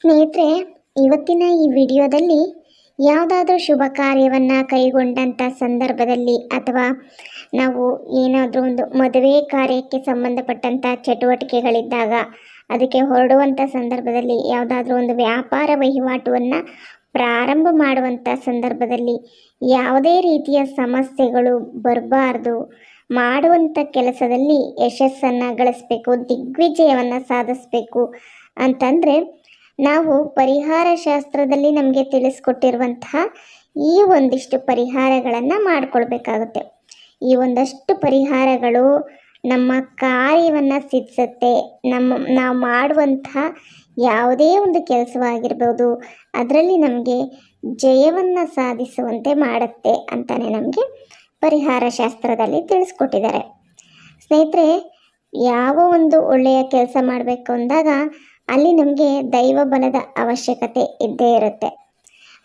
ಸ್ನೇಹಿತರೆ, ಇವತ್ತಿನ ಈ ವಿಡಿಯೋದಲ್ಲಿ ಯಾವುದಾದ್ರೂ ಶುಭ ಕಾರ್ಯವನ್ನು ಕೈಗೊಂಡಂಥ ಸಂದರ್ಭದಲ್ಲಿ ಅಥವಾ ನಾವು ಏನಾದರೂ ಒಂದು ಮದುವೆ ಕಾರ್ಯಕ್ಕೆ ಸಂಬಂಧಪಟ್ಟಂಥ ಚಟುವಟಿಕೆಗಳಿದ್ದಾಗ ಅದಕ್ಕೆ ಹೊರಡುವಂಥ ಸಂದರ್ಭದಲ್ಲಿ ಯಾವುದಾದ್ರೂ ಒಂದು ವ್ಯಾಪಾರ ವಹಿವಾಟುವನ್ನು ಪ್ರಾರಂಭ ಮಾಡುವಂಥ ಸಂದರ್ಭದಲ್ಲಿ ಯಾವುದೇ ರೀತಿಯ ಸಮಸ್ಯೆಗಳು ಬರಬಾರ್ದು, ಮಾಡುವಂಥ ಕೆಲಸದಲ್ಲಿ ಯಶಸ್ಸನ್ನು ಗಳಿಸ್ಬೇಕು, ದಿಗ್ವಿಜಯವನ್ನು ಸಾಧಿಸಬೇಕು ಅಂತಂದರೆ ನಾವು ಪರಿಹಾರ ಶಾಸ್ತ್ರದಲ್ಲಿ ನಮಗೆ ತಿಳಿಸ್ಕೊಟ್ಟಿರುವಂತಹ ಈ ಒಂದಿಷ್ಟು ಪರಿಹಾರಗಳನ್ನು ಮಾಡಿಕೊಳ್ಬೇಕಾಗುತ್ತೆ. ಈ ಒಂದಷ್ಟು ಪರಿಹಾರಗಳು ನಮ್ಮ ಕಾರ್ಯವನ್ನು ಸಿದ್ಧಿಸುತ್ತೆ. ನಾವು ಮಾಡುವಂತಹ ಯಾವುದೇ ಒಂದು ಕೆಲಸವಾಗಿರ್ಬೋದು ಅದರಲ್ಲಿ ನಮಗೆ ಜಯವನ್ನು ಸಾಧಿಸುವಂತೆ ಮಾಡುತ್ತೆ ಅಂತಲೇ ನಮಗೆ ಪರಿಹಾರ ಶಾಸ್ತ್ರದಲ್ಲಿ ತಿಳಿಸ್ಕೊಟ್ಟಿದ್ದಾರೆ. ಸ್ನೇಹಿತರೆ, ಯಾವ ಒಂದು ಒಳ್ಳೆಯ ಕೆಲಸ ಮಾಡಬೇಕು ಅಂದಾಗ ಅಲ್ಲಿ ನಮಗೆ ದೈವ ಬಲದ ಅವಶ್ಯಕತೆ ಇದ್ದೇ ಇರುತ್ತೆ.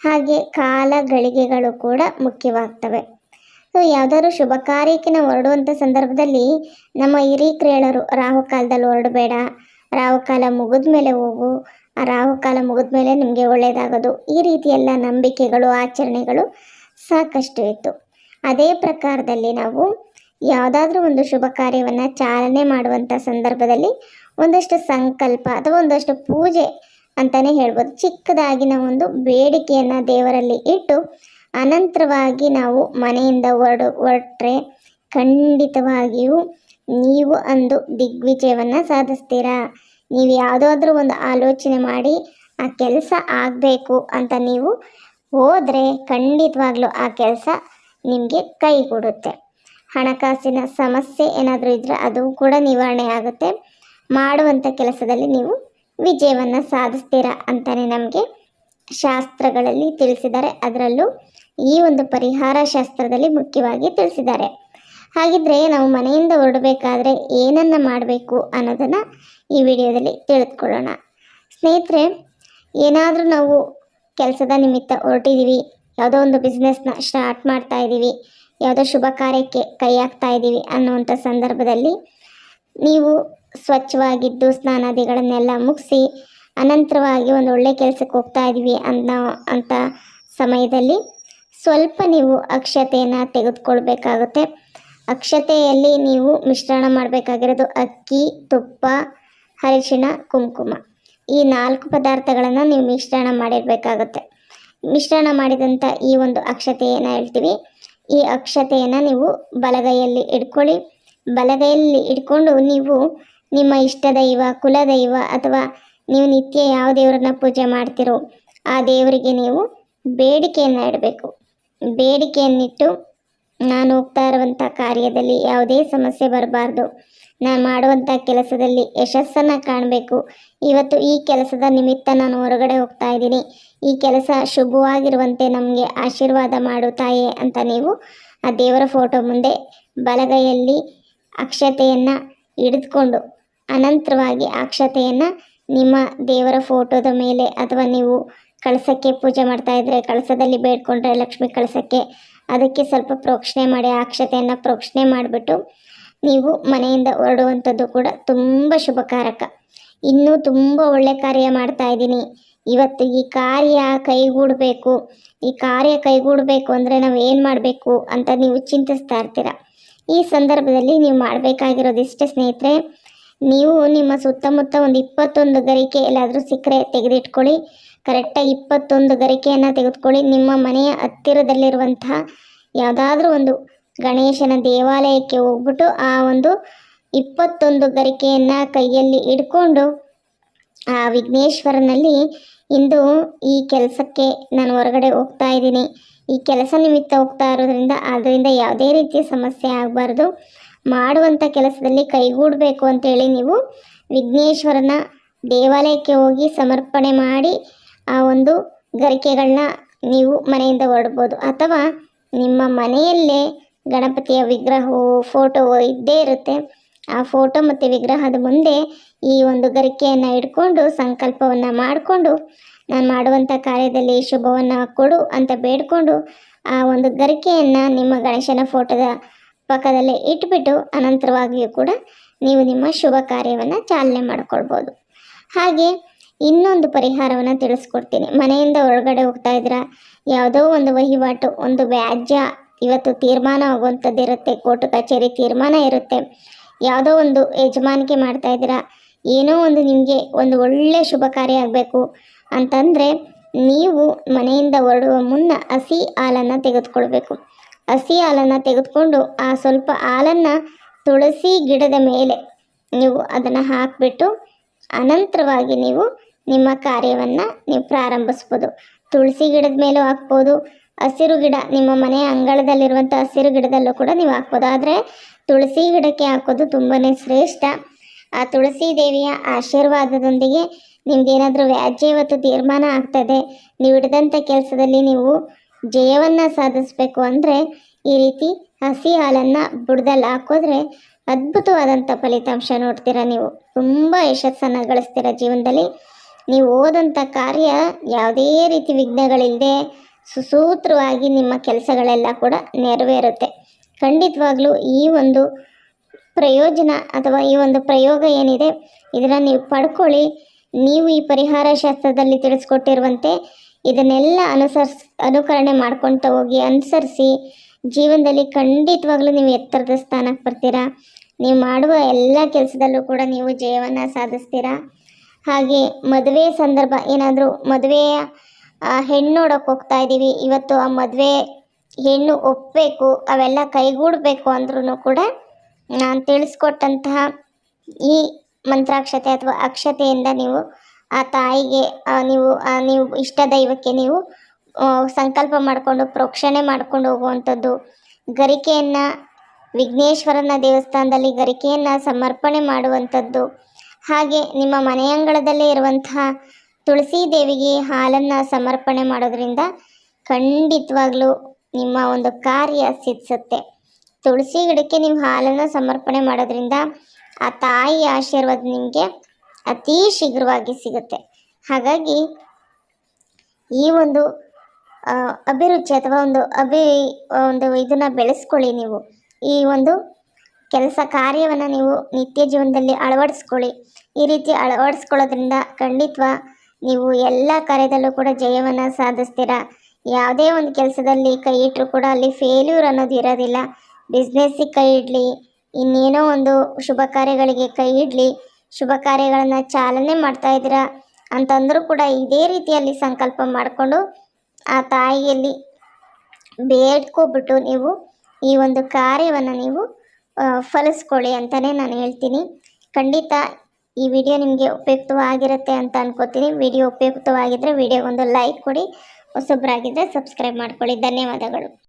ಹಾಗೆ ಕಾಲ ಗಳಿಗೆಗಳು ಕೂಡ ಮುಖ್ಯವಾಗ್ತವೆ. ಸೊ ಯಾವುದಾದ್ರು ಶುಭ ಕಾರ್ಯಕ್ಕೆ ನಾವು ಹೊರಡುವಂಥ ಸಂದರ್ಭದಲ್ಲಿ ನಮ್ಮ ಹಿರೀಕರು ಹೇಳೋರು, ರಾಹುಕಾಲದಲ್ಲಿ ಹೊರಡಬೇಡ, ರಾಹುಕಾಲ ಮುಗಿದ ಮೇಲೆ ಹೋಗು, ಆ ರಾಹುಕಾಲ ಮುಗಿದ ಮೇಲೆ ನಿಮಗೆ ಒಳ್ಳೆಯದಾಗೋದು. ಈ ರೀತಿ ಎಲ್ಲ ನಂಬಿಕೆಗಳು, ಆಚರಣೆಗಳು ಸಾಕಷ್ಟು ಇತ್ತು. ಅದೇ ಪ್ರಕಾರದಲ್ಲಿ ನಾವು ಯಾವುದಾದ್ರೂ ಒಂದು ಶುಭ ಕಾರ್ಯವನ್ನು ಚಾಲನೆ ಮಾಡುವಂಥ ಸಂದರ್ಭದಲ್ಲಿ ಒಂದಷ್ಟು ಸಂಕಲ್ಪ ಅಥವಾ ಒಂದಷ್ಟು ಪೂಜೆ ಅಂತಲೇ ಹೇಳ್ಬೋದು. ಚಿಕ್ಕದಾಗಿ ನಾವೊಂದು ಬೇಡಿಕೆಯನ್ನು ದೇವರಲ್ಲಿ ಇಟ್ಟು ಅನಂತರವಾಗಿ ನಾವು ಮನೆಯಿಂದ ಹೊರಟ್ರೆ ಖಂಡಿತವಾಗಿಯೂ ನೀವು ಅಂದು ದಿಗ್ವಿಜಯವನ್ನು ಸಾಧಿಸ್ತೀರಾ. ನೀವು ಯಾವುದಾದ್ರೂ ಒಂದು ಆಲೋಚನೆ ಮಾಡಿ ಆ ಕೆಲಸ ಆಗಬೇಕು ಅಂತ ನೀವು ಹೋದರೆ ಖಂಡಿತವಾಗ್ಲೂ ಆ ಕೆಲಸ ನಿಮಗೆ ಕೈಗೂಡುತ್ತೆ. ಹಣಕಾಸಿನ ಸಮಸ್ಯೆ ಏನಾದರೂ ಇದ್ದರೆ ಅದು ಕೂಡ ನಿವಾರಣೆ ಆಗುತ್ತೆ. ಮಾಡುವಂಥ ಕೆಲಸದಲ್ಲಿ ನೀವು ವಿಜಯವನ್ನು ಸಾಧಿಸ್ತೀರಾ ಅಂತಲೇ ನಮಗೆ ಶಾಸ್ತ್ರಗಳಲ್ಲಿ ತಿಳಿಸಿದ್ದಾರೆ. ಅದರಲ್ಲೂ ಈ ಒಂದು ಪರಿಹಾರ ಶಾಸ್ತ್ರದಲ್ಲಿ ಮುಖ್ಯವಾಗಿ ತಿಳಿಸಿದ್ದಾರೆ. ಹಾಗಿದ್ರೆ ನಾವು ಮನೆಯಿಂದ ಹೊರಡಬೇಕಾದ್ರೆ ಏನನ್ನು ಮಾಡಬೇಕು ಅನ್ನೋದನ್ನು ಈ ವಿಡಿಯೋದಲ್ಲಿ ತಿಳಿದುಕೊಳ್ಳೋಣ. ಸ್ನೇಹಿತರೆ, ಏನಾದರೂ ನಾವು ಕೆಲಸದ ನಿಮಿತ್ತ ಹೊರಟಿದ್ದೀವಿ, ಯಾವುದೋ ಒಂದು ಬಿಸ್ನೆಸ್ನ ಸ್ಟಾರ್ಟ್ ಮಾಡ್ತಾ ಇದ್ದೀವಿ, ಯಾವುದೋ ಶುಭ ಕಾರ್ಯಕ್ಕೆ ಕೈ ಹಾಕ್ತಾ ಇದ್ದೀವಿ ಅನ್ನುವಂಥ ಸಂದರ್ಭದಲ್ಲಿ ನೀವು ಸ್ವಚ್ಛವಾಗಿದ್ದು ಸ್ನಾನಾದಿಗಳನ್ನೆಲ್ಲ ಮುಗಿಸಿ ಅನಂತರವಾಗಿ ಒಂದು ಒಳ್ಳೆ ಕೆಲಸಕ್ಕೆ ಹೋಗ್ತಾ ಇದ್ದೀವಿ ಅಂತ ಸಮಯದಲ್ಲಿ ಸ್ವಲ್ಪ ನೀವು ಅಕ್ಷತೆಯನ್ನು ತೆಗೆದುಕೊಳ್ಬೇಕಾಗುತ್ತೆ. ಅಕ್ಷತೆಯಲ್ಲಿ ನೀವು ಮಿಶ್ರಣ ಮಾಡಬೇಕಾಗಿರೋದು ಅಕ್ಕಿ, ತುಪ್ಪ, ಅರಿಶಿಣ, ಕುಂಕುಮ, ಈ 4 ಪದಾರ್ಥಗಳನ್ನು ನೀವು ಮಿಶ್ರಣ ಮಾಡಿರಬೇಕಾಗುತ್ತೆ. ಮಿಶ್ರಣ ಮಾಡಿದಂಥ ಈ ಒಂದು ಅಕ್ಷತೆಯನ್ನು ಹೇಳ್ತೀವಿ. ಈ ಅಕ್ಷತೆಯನ್ನು ನೀವು ಬಲಗೈಯಲ್ಲಿ ಇಟ್ಕೊಳ್ಳಿ. ಬಲಗೈಯಲ್ಲಿ ಇಟ್ಕೊಂಡು ನೀವು ನಿಮ್ಮ ಇಷ್ಟ ದೈವ, ಕುಲದೈವ ಅಥವಾ ನೀವು ನಿತ್ಯ ಯಾವ ದೇವರನ್ನ ಪೂಜೆ ಮಾಡ್ತಿರೋ ಆ ದೇವರಿಗೆ ನೀವು ಬೇಡಿಕೆಯನ್ನು ಇಡಬೇಕು. ಬೇಡಿಕೆಯನ್ನಿಟ್ಟು ನಾನು ಹೋಗ್ತಾ ಇರುವಂಥ ಕಾರ್ಯದಲ್ಲಿ ಯಾವುದೇ ಸಮಸ್ಯೆ ಬರಬಾರ್ದು, ನಾನು ಮಾಡುವಂಥ ಕೆಲಸದಲ್ಲಿ ಯಶಸ್ಸನ್ನು ಕಾಣಬೇಕು, ಇವತ್ತು ಈ ಕೆಲಸದ ನಿಮಿತ್ತ ನಾನು ಹೊರಗಡೆ ಹೋಗ್ತಾ ಇದ್ದೀನಿ, ಈ ಕೆಲಸ ಶುಭವಾಗಿರುವಂತೆ ನಮಗೆ ಆಶೀರ್ವಾದ ಮಾಡು ತಾಯೇ ಅಂತ ನೀವು ಆ ದೇವರ ಫೋಟೋ ಮುಂದೆ ಬಲಗೈಯಲ್ಲಿ ಅಕ್ಷತೆಯನ್ನು ಹಿಡಿದುಕೊಂಡು ಅನಂತರವಾಗಿ ಅಕ್ಷತೆಯನ್ನು ನಿಮ್ಮ ದೇವರ ಫೋಟೋದ ಮೇಲೆ ಅಥವಾ ನೀವು ಕಳಸಕ್ಕೆ ಪೂಜೆ ಮಾಡ್ತಾ ಇದ್ದರೆ ಕಳಸದಲ್ಲಿ ಬೇಡ್ಕೊಂಡ್ರೆ ಲಕ್ಷ್ಮಿ ಕಳಸಕ್ಕೆ ಅದಕ್ಕೆ ಸ್ವಲ್ಪ ಪ್ರೋಕ್ಷಣೆ ಮಾಡಿ ಆ ಅಕ್ಷತೆಯನ್ನು ಪ್ರೋಕ್ಷಣೆ ಮಾಡಿಬಿಟ್ಟು ನೀವು ಮನೆಯಿಂದ ಹೊರಡುವಂಥದ್ದು ಕೂಡ ತುಂಬ ಶುಭಕಾರಕ. ಇನ್ನೂ ತುಂಬ ಒಳ್ಳೆ ಕಾರ್ಯ ಮಾಡ್ತಾ ಇದ್ದೀನಿ, ಇವತ್ತು ಈ ಕಾರ್ಯ ಕೈಗೂಡಬೇಕು, ಈ ಕಾರ್ಯ ಕೈಗೂಡಬೇಕು ಅಂದರೆ ನಾವು ಏನು ಮಾಡಬೇಕು ಅಂತ ನೀವು ಚಿಂತಿಸ್ತಾ ಇರ್ತೀರ. ಈ ಸಂದರ್ಭದಲ್ಲಿ ನೀವು ಮಾಡಬೇಕಾಗಿರೋದು ಇಷ್ಟೇ ಸ್ನೇಹಿತರೆ, ನೀವು ನಿಮ್ಮ ಸುತ್ತಮುತ್ತ ಒಂದು 21 ಗರಿಕೆ ಎಲ್ಲಾದರೂ ಸಿಕ್ಕರೆ ತೆಗೆದಿಟ್ಕೊಳ್ಳಿ. ಕರೆಕ್ಟಾಗಿ 21 ಗರಿಕೆಯನ್ನು ತೆಗೆದುಕೊಳ್ಳಿ. ನಿಮ್ಮ ಮನೆಯ ಹತ್ತಿರದಲ್ಲಿರುವಂತಹ ಯಾವುದಾದ್ರೂ ಒಂದು ಗಣೇಶನ ದೇವಾಲಯಕ್ಕೆ ಹೋಗ್ಬಿಟ್ಟು ಆ ಒಂದು 21 ಗರಿಕೆಯನ್ನು ಕೈಯಲ್ಲಿ ಇಟ್ಕೊಂಡು ಆ ವಿಘ್ನೇಶ್ವರನಲ್ಲಿ ಇಂದು ಈ ಕೆಲಸಕ್ಕೆ ನಾನು ಹೊರಗಡೆ ಹೋಗ್ತಾ ಇದ್ದೀನಿ, ಈ ಕೆಲಸ ನಿಮಿತ್ತ ಹೋಗ್ತಾ ಇರೋದ್ರಿಂದ ಅದರಿಂದ ಯಾವುದೇ ರೀತಿಯ ಸಮಸ್ಯೆ ಆಗಬಾರ್ದು, ಮಾಡುವಂಥ ಕೆಲಸದಲ್ಲಿ ಕೈಗೂಡಬೇಕು ಅಂತೇಳಿ ನೀವು ವಿಘ್ನೇಶ್ವರನ ದೇವಾಲಯಕ್ಕೆ ಹೋಗಿ ಸಮರ್ಪಣೆ ಮಾಡಿ ಆ ಒಂದು ಗರಿಕೆಗಳನ್ನ ನೀವು ಮನೆಯಿಂದ ಹೊರಡ್ಬೋದು. ಅಥವಾ ನಿಮ್ಮ ಮನೆಯಲ್ಲೇ ಗಣಪತಿಯ ವಿಗ್ರಹವು ಫೋಟೋವು ಇದ್ದೇ ಇರುತ್ತೆ, ಆ ಫೋಟೋ ಮತ್ತು ವಿಗ್ರಹದ ಮುಂದೆ ಈ ಒಂದು ಗರಿಕೆಯನ್ನು ಇಟ್ಕೊಂಡು ಸಂಕಲ್ಪವನ್ನು ಮಾಡಿಕೊಂಡು ನಾನು ಮಾಡುವಂಥ ಕಾರ್ಯದಲ್ಲಿ ಶುಭವನ್ನು ಕೊಡು ಅಂತ ಬೇಡಿಕೊಂಡು ಆ ಒಂದು ಗರಿಕೆಯನ್ನು ನಿಮ್ಮ ಗಣೇಶನ ಫೋಟೋದ ಪಕ್ಕದಲ್ಲೇ ಇಟ್ಬಿಟ್ಟು ಅನಂತರವಾಗಿಯೂ ಕೂಡ ನೀವು ನಿಮ್ಮ ಶುಭ ಕಾರ್ಯವನ್ನು ಚಾಲನೆ ಮಾಡಿಕೊಳ್ಬೋದು. ಹಾಗೆ ಇನ್ನೊಂದು ಪರಿಹಾರವನ್ನು ತಿಳಿಸ್ಕೊಡ್ತೀನಿ. ಮನೆಯಿಂದ ಹೊರಗಡೆ ಹೋಗ್ತಾ ಇದ್ದೀರಾ, ಯಾವುದೋ ಒಂದು ವಹಿವಾಟು, ಒಂದು ವ್ಯಾಜ್ಯ ಇವತ್ತು ತೀರ್ಮಾನ ಆಗುವಂಥದ್ದು ಇರುತ್ತೆ, ಕೋರ್ಟ್ ಕಚೇರಿ ತೀರ್ಮಾನ ಇರುತ್ತೆ. ಯಾವುದೋ ಒಂದು ಯಜಮಾನಿಕೆ ಮಾಡ್ತಾ ಇದ್ದೀರಾ, ಏನೋ ಒಂದು ನಿಮಗೆ ಒಂದು ಒಳ್ಳೆಯ ಶುಭ ಕಾರ್ಯ ಆಗಬೇಕು ಅಂತಂದರೆ ನೀವು ಮನೆಯಿಂದ ಹೊರಡುವ ಮುನ್ನ ಹಸಿ ಹಾಲನ್ನು ತೆಗೆದುಕೊಳ್ಬೇಕು. ಹಸಿ ಹಾಲನ್ನು ತೆಗೆದುಕೊಂಡು ಆ ಸ್ವಲ್ಪ ಹಾಲನ್ನು ತುಳಸಿ ಗಿಡದ ಮೇಲೆ ನೀವು ಅದನ್ನು ಹಾಕಿಬಿಟ್ಟು ಅನಂತರವಾಗಿ ನೀವು ನಿಮ್ಮ ಕಾರ್ಯವನ್ನು ನೀವು ಪ್ರಾರಂಭಿಸ್ಬೋದು. ತುಳಸಿ ಗಿಡದ ಮೇಲೂ ಹಾಕ್ಬೋದು, ಹಸಿರು ಗಿಡ ನಿಮ್ಮ ಮನೆಯ ಅಂಗಳದಲ್ಲಿರುವಂಥ ಹಸಿರು ಗಿಡದಲ್ಲೂ ಕೂಡ ನೀವು ಹಾಕ್ಬೋದು. ಆದರೆ ತುಳಸಿ ಗಿಡಕ್ಕೆ ಹಾಕೋದು ತುಂಬಾ ಶ್ರೇಷ್ಠ. ಆ ತುಳಸಿ ದೇವಿಯ ಆಶೀರ್ವಾದದೊಂದಿಗೆ ನಿಮ್ದೇನಾದರೂ ವ್ಯಾಜ್ಯ ಇವತ್ತು ತೀರ್ಮಾನ ಆಗ್ತದೆ, ನೀವು ಹಿಡಿದಂಥ ಕೆಲಸದಲ್ಲಿ ನೀವು ಜಯವನ್ನು ಸಾಧಿಸಬೇಕು ಅಂದರೆ ಈ ರೀತಿ ಹಸಿ ಹಾಲನ್ನು ಬುಡದಲ್ಲಿ ಹಾಕೋದ್ರೆ ಅದ್ಭುತವಾದಂಥ ಫಲಿತಾಂಶ ನೋಡ್ತೀರಾ. ನೀವು ತುಂಬ ಯಶಸ್ಸನ್ನು ಗಳಿಸ್ತೀರ ಜೀವನದಲ್ಲಿ. ನೀವು ಓದಂಥ ಕಾರ್ಯ ಯಾವುದೇ ರೀತಿ ವಿಘ್ನಗಳಿಲ್ಲದೆ ಸುಸೂತ್ರವಾಗಿ ನಿಮ್ಮ ಕೆಲಸಗಳೆಲ್ಲ ಕೂಡ ನೆರವೇರುತ್ತೆ. ಖಂಡಿತವಾಗ್ಲೂ ಈ ಒಂದು ಪ್ರಯೋಜನ ಅಥವಾ ಈ ಒಂದು ಪ್ರಯೋಗ ಏನಿದೆ ಇದನ್ನು ನೀವು ಪಡ್ಕೊಳ್ಳಿ. ನೀವು ಈ ಪರಿಹಾರ ಶಾಸ್ತ್ರದಲ್ಲಿ ತಿಳಿಸ್ಕೊಟ್ಟಿರುವಂತೆ ಇದನ್ನೆಲ್ಲ ಅನುಕರಣೆ ಮಾಡ್ಕೊಳ್ತಾ ಹೋಗಿ ಅನುಸರಿಸಿ ಜೀವನದಲ್ಲಿ ಖಂಡಿತವಾಗ್ಲೂ ನೀವು ಎತ್ತರದ ಸ್ಥಾನಕ್ಕೆ ಬರ್ತೀರಾ. ನೀವು ಮಾಡುವ ಎಲ್ಲ ಕೆಲಸದಲ್ಲೂ ಕೂಡ ನೀವು ಜಯವನ್ನು ಸಾಧಿಸ್ತೀರಾ. ಹಾಗೆ ಮದುವೆ ಸಂದರ್ಭ ಏನಾದರೂ ಮದುವೆಯ ಹೆಣ್ಣು ನೋಡೋಕೆ ಹೋಗ್ತಾ ಇದ್ದೀವಿ, ಇವತ್ತು ಆ ಮದುವೆ ಹೆಣ್ಣು ಒಪ್ಪಬೇಕು, ಅವೆಲ್ಲ ಕೈಗೂಡಬೇಕು ಅಂದ್ರೂ ಕೂಡ ನಾನು ತಿಳಿಸ್ಕೊಟ್ಟಂತಹ ಈ ಮಂತ್ರಾಕ್ಷತೆ ಅಥವಾ ಅಕ್ಷತೆಯಿಂದ ನೀವು ಆ ತಾಯಿಗೆ ನೀವು ಇಷ್ಟ ದೈವಕ್ಕೆ ನೀವು ಸಂಕಲ್ಪ ಮಾಡಿಕೊಂಡು ಪ್ರೋಕ್ಷಣೆ ಮಾಡ್ಕೊಂಡು ಹೋಗುವಂಥದ್ದು, ಗರಿಕೆಯನ್ನು ವಿಘ್ನೇಶ್ವರನ ದೇವಸ್ಥಾನದಲ್ಲಿ ಗರಿಕೆಯನ್ನು ಸಮರ್ಪಣೆ ಮಾಡುವಂಥದ್ದು, ಹಾಗೆ ನಿಮ್ಮ ಮನೆಯಂಗಳದಲ್ಲೇ ಇರುವಂತಹ ತುಳಸಿ ದೇವಿಗೆ ಹಾಲನ್ನು ಸಮರ್ಪಣೆ ಮಾಡೋದ್ರಿಂದ ಖಂಡಿತವಾಗ್ಲೂ ನಿಮ್ಮ ಒಂದು ಕಾರ್ಯ ಸಿದ್ಧಿಸುತ್ತೆ. ತುಳಸಿ ಗಿಡಕ್ಕೆ ನೀವು ಹಾಲನ್ನು ಸಮರ್ಪಣೆ ಮಾಡೋದ್ರಿಂದ ಆ ತಾಯಿಯ ಆಶೀರ್ವಾದ ನಿಮಗೆ ಅತೀ ಶೀಘ್ರವಾಗಿ ಸಿಗುತ್ತೆ. ಹಾಗಾಗಿ ಈ ಒಂದು ಅಭಿರುಚಿ ಅಥವಾ ಒಂದು ಇದನ್ನು ಬೆಳೆಸ್ಕೊಳ್ಳಿ. ನೀವು ಈ ಒಂದು ಕೆಲಸ ಕಾರ್ಯವನ್ನು ನೀವು ನಿತ್ಯ ಜೀವನದಲ್ಲಿ ಅಳವಡಿಸ್ಕೊಳ್ಳಿ. ಈ ರೀತಿ ಅಳವಡಿಸ್ಕೊಳ್ಳೋದ್ರಿಂದ ಖಂಡಿತ ನೀವು ಎಲ್ಲ ಕಾರ್ಯದಲ್ಲೂ ಕೂಡ ಜಯವನ್ನು ಸಾಧಿಸ್ತೀರಾ. ಯಾವುದೇ ಒಂದು ಕೆಲಸದಲ್ಲಿ ಕೈ ಇಟ್ಟರೂ ಕೂಡ ಅಲ್ಲಿ ಫೇಲ್ಯೂರ್ ಅನ್ನೋದು ಇರೋದಿಲ್ಲ. ಬಿಸ್ನೆಸ್ಸಿಗೆ ಕೈ ಇಡಲಿ, ಇನ್ನೇನೋ ಒಂದು ಶುಭ ಕಾರ್ಯಗಳಿಗೆ ಕೈ ಇಡಲಿ, ಶುಭ ಕಾರ್ಯಗಳನ್ನು ಚಾಲನೆ ಮಾಡ್ತಾ ಇದ್ದೀರಾ ಅಂತಂದರೂ ಕೂಡ ಇದೇ ರೀತಿಯಲ್ಲಿ ಸಂಕಲ್ಪ ಮಾಡಿಕೊಂಡು ಆ ತಾಯಿಯಲ್ಲಿ ಬೇಡ್ಕೊಬಿಟ್ಟು ನೀವು ಈ ಒಂದು ಕಾರ್ಯವನ್ನು ನೀವು ಫಲಿಸ್ಕೊಳ್ಳಿ ಅಂತಲೇ ನಾನು ಹೇಳ್ತೀನಿ. ಖಂಡಿತ ಈ ವಿಡಿಯೋ ನಿಮಗೆ ಉಪಯುಕ್ತವಾಗಿರುತ್ತೆ ಅಂತ ಅನ್ಕೋತೀನಿ. ವಿಡಿಯೋ ಉಪಯುಕ್ತವಾಗಿದ್ದರೆ ವಿಡಿಯೋಗೊಂದು ಲೈಕ್ ಕೊಡಿ, ಹೊಸಬ್ರಾಗಿದ್ದರೆ ಸಬ್ಸ್ಕ್ರೈಬ್ ಮಾಡ್ಕೊಳ್ಳಿ. ಧನ್ಯವಾದಗಳು.